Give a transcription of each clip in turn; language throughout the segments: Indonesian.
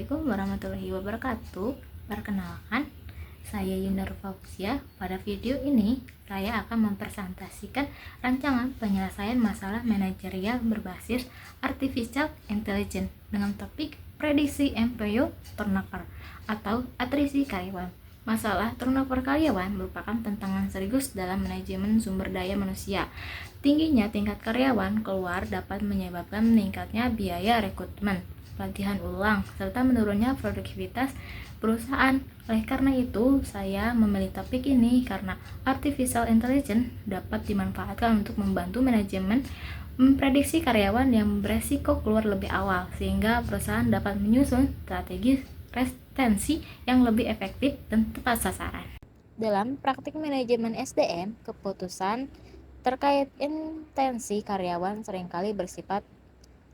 Assalamualaikum warahmatullahi wabarakatuh. Perkenalkan, saya Yunda Fauzia. Pada video ini, saya akan mempresentasikan rancangan penyelesaian masalah manajerial berbasis Artificial Intelligence dengan topik prediksi employee turnover atau atrisi karyawan. Masalah turnover karyawan merupakan tantangan serius dalam manajemen sumber daya manusia. Tingginya tingkat karyawan keluar dapat menyebabkan meningkatnya biaya rekrutmen, pelatihan ulang, serta menurunnya produktivitas perusahaan. Oleh karena itu, saya memilih topik ini karena artificial intelligence dapat dimanfaatkan untuk membantu manajemen memprediksi karyawan yang beresiko keluar lebih awal, sehingga perusahaan dapat menyusun strategi retensi yang lebih efektif dan tepat sasaran. Dalam praktik manajemen SDM, keputusan terkait intensi karyawan seringkali bersifat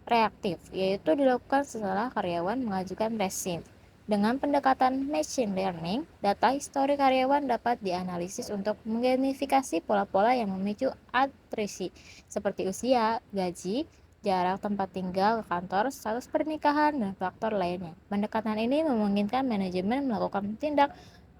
reaktif, yaitu dilakukan setelah karyawan mengajukan resign. Dengan pendekatan machine learning, data histori karyawan dapat dianalisis untuk mengidentifikasi pola-pola yang memicu atrisi, seperti usia, gaji, jarak tempat tinggal ke kantor, status pernikahan, dan faktor lainnya. Pendekatan ini memungkinkan manajemen melakukan tindak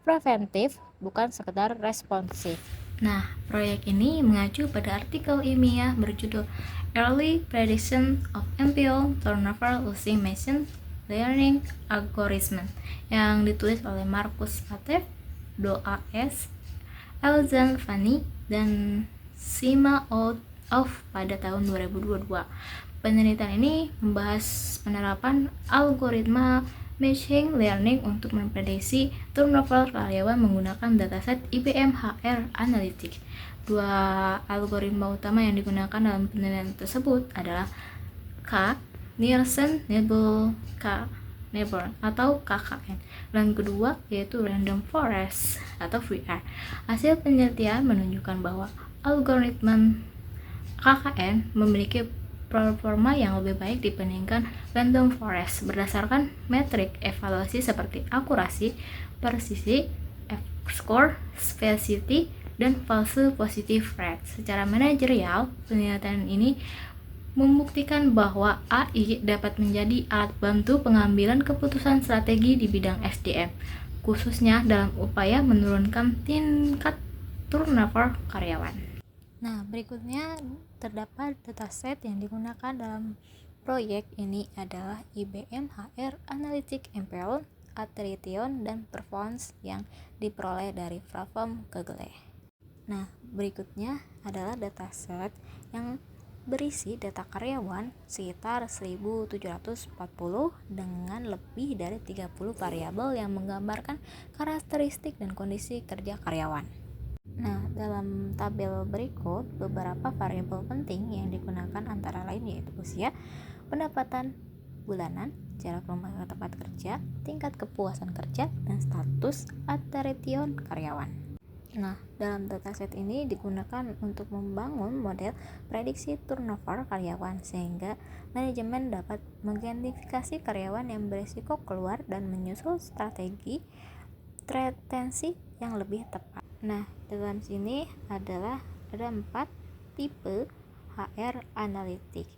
preventif, bukan sekedar responsif. Nah, proyek ini mengacu pada artikel ilmiah berjudul Early Prediction of Employee Turnover Using Machine Learning Algorithm yang ditulis oleh Marcus Patev, Doas, Elzan Fani, dan Sima Off pada tahun 2022. Penelitian ini membahas penerapan algoritma machine learning untuk memprediksi turnover karyawan menggunakan dataset IBM HR Analytics. Dua algoritma utama yang digunakan dalam penelitian tersebut adalah Nielsen-Nebel atau KKN, dan kedua yaitu Random Forest atau VR. Hasil penelitian menunjukkan bahwa algoritma KKN memiliki performa yang lebih baik dibandingkan Random Forest berdasarkan metrik evaluasi seperti akurasi, presisi, F-score, specificity, dan false positive rate. Secara manajerial, penelitian ini membuktikan bahwa AI dapat menjadi alat bantu pengambilan keputusan strategi di bidang SDM, khususnya dalam upaya menurunkan tingkat turnover karyawan. Nah, berikutnya terdapat dataset yang digunakan dalam proyek ini adalah IBM HR Analytics Employee Attrition dan Performance yang diperoleh dari platform Google. Nah, berikutnya adalah dataset yang berisi data karyawan sekitar 1740 dengan lebih dari 30 variabel yang menggambarkan karakteristik dan kondisi kerja karyawan. Nah, dalam tabel berikut beberapa variabel penting yang digunakan antara lain yaitu usia, pendapatan bulanan, jarak rumah ke tempat kerja, tingkat kepuasan kerja, dan status attrition karyawan. Nah, dalam dataset ini digunakan untuk membangun model prediksi turnover karyawan sehingga manajemen dapat mengidentifikasi karyawan yang berisiko keluar dan menyusul strategi retensi yang lebih tepat. Nah, dalam sini ada 4 tipe HR Analytics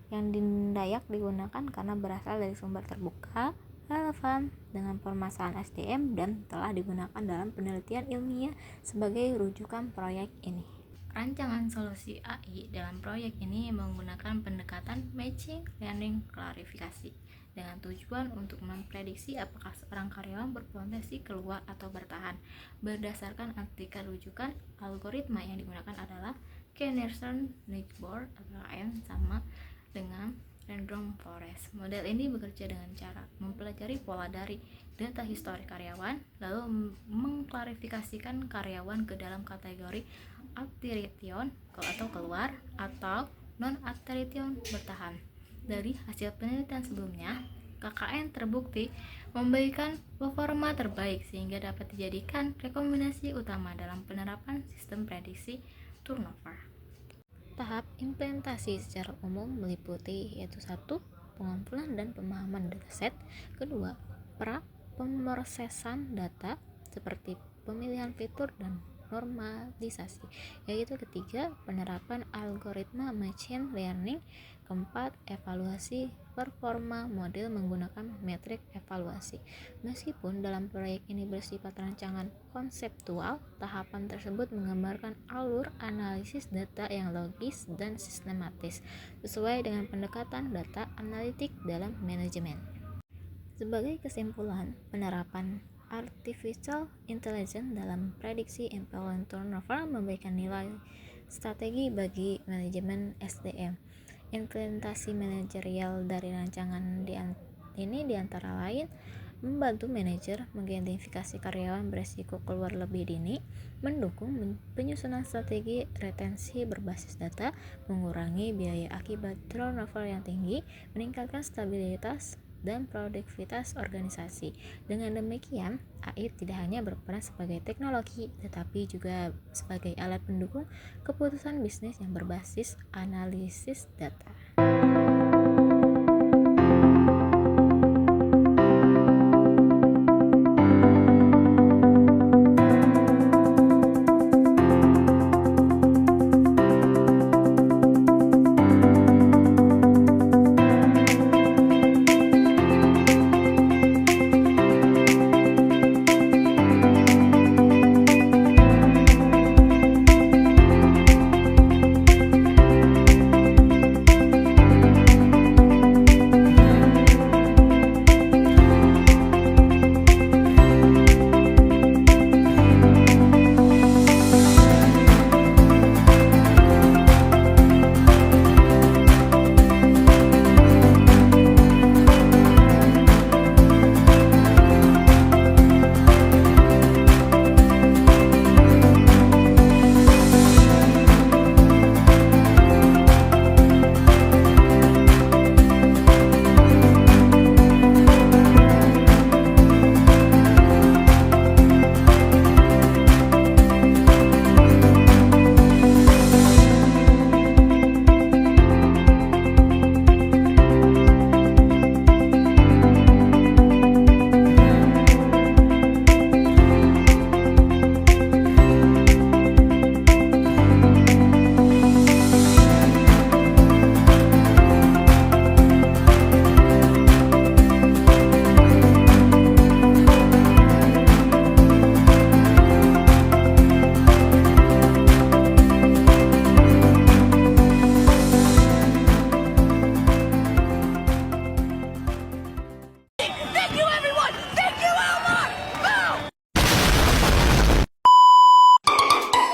yang layak digunakan karena berasal dari sumber terbuka, relevan dengan permasalahan SDM, dan telah digunakan dalam penelitian ilmiah sebagai rujukan proyek ini. Rancangan solusi AI dalam proyek ini menggunakan pendekatan machine learning klarifikasi dengan tujuan untuk memprediksi apakah seorang karyawan berpotensi keluar atau bertahan. Berdasarkan artikel rujukan, algoritma yang digunakan adalah Nielsen-Nebel atau KKN sama dengan Random Forest. Model ini bekerja dengan cara mempelajari pola dari data histori karyawan, lalu mengklarifikasikan karyawan ke dalam kategori attrition atau keluar atau non-attrition bertahan. Dari hasil penelitian sebelumnya, KKN terbukti memberikan performa terbaik sehingga dapat dijadikan rekomendasi utama dalam penerapan sistem prediksi turnover. Tahap implementasi secara umum meliputi yaitu 1. Pengumpulan dan pemahaman dataset, kedua, pemrosesan data seperti pemilihan fitur dan normalisasi, yaitu ketiga, penerapan algoritma machine learning, keempat, evaluasi performa model menggunakan metrik evaluasi. Meskipun dalam proyek ini bersifat rancangan konseptual, tahapan tersebut menggambarkan alur analisis data yang logis dan sistematis sesuai dengan pendekatan data analitik dalam manajemen. Sebagai kesimpulan, penerapan artificial intelligence dalam prediksi employment turnover memberikan nilai strategi bagi manajemen SDM. Implementasi manajerial dari rancangan ini diantara lain membantu manajer mengidentifikasi karyawan beresiko keluar lebih dini, mendukung penyusunan strategi retensi berbasis data, mengurangi biaya akibat turnover yang tinggi, meningkatkan stabilitas dan produktivitas organisasi. Dengan demikian, AI tidak hanya berperan sebagai teknologi, tetapi juga sebagai alat pendukung keputusan bisnis yang berbasis analisis data.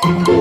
Thank you.